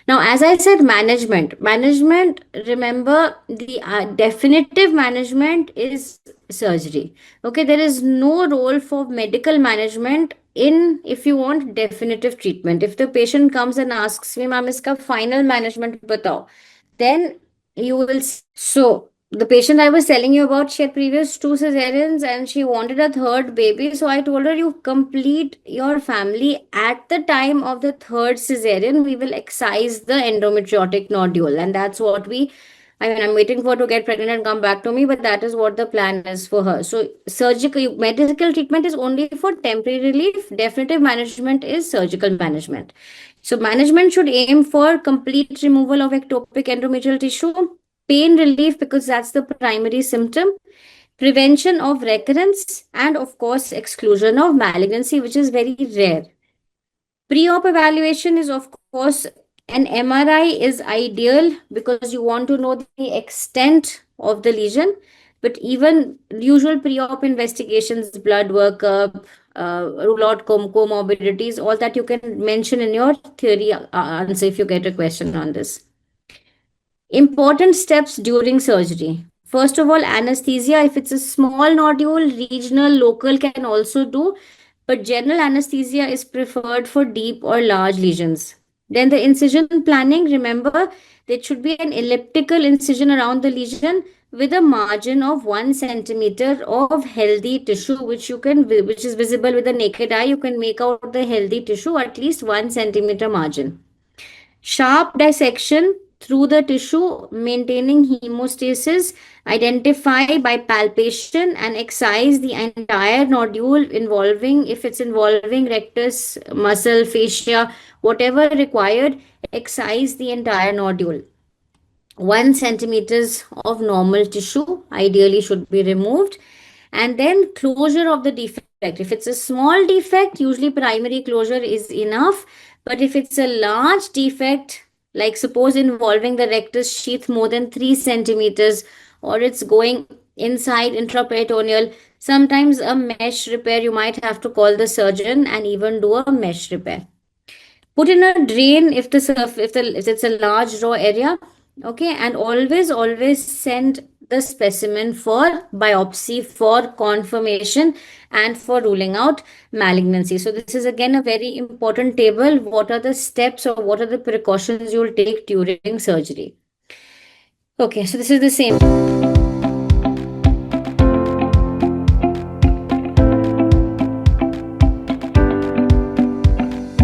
Now, as I said, management, remember the definitive management is surgery. Okay, there is no role for medical management in, if you want, definitive treatment. If the patient comes and asks me, ma'am, iska final management batao, then you will. So, the patient I was telling you about, she had previous two cesareans and she wanted a third baby. So I told her, you complete your family at the time of the third cesarean. We will excise the endometriotic nodule, and that's what we. I mean, I'm waiting for her to get pregnant and come back to me, but that is what the plan is for her. So, surgical medical treatment is only for temporary relief. Definitive management is surgical management. So, management should aim for complete removal of ectopic endometrial tissue, pain relief because that's the primary symptom, prevention of recurrence, and of course, exclusion of malignancy, which is very rare. Pre-op evaluation is, of course, an MRI is ideal because you want to know the extent of the lesion. But even usual pre-op investigations, blood workup, rule out comorbidities, all that you can mention in your theory answer if you get a question on this. Important steps during surgery. First of all, anesthesia. If it's a small nodule, regional, local can also do, but general anesthesia is preferred for deep or large lesions. Then the incision planning. Remember, there should be an elliptical incision around the lesion with a margin of 1 centimeter of healthy tissue, which is visible with the naked eye. You can make out the healthy tissue at least 1 centimeter margin. Sharp dissection through the tissue, maintaining hemostasis, identify by palpation and excise the entire nodule involving, if it's involving rectus, muscle, fascia, whatever required, excise the entire nodule. 1 centimeters of normal tissue ideally should be removed, and then closure of the defect. If it's a small defect, usually primary closure is enough, but if it's a large defect, like suppose involving the rectus sheath more than 3 centimeters, or it's going inside intraperitoneal, sometimes a mesh repair, you might have to call the surgeon and even do a mesh repair. Put in a drain if it's a large raw area. Okay, and always send the specimen for biopsy for confirmation and for ruling out malignancy. So this is again a very important table. What are the steps or what are the precautions you will take during surgery? Okay, so this is the same.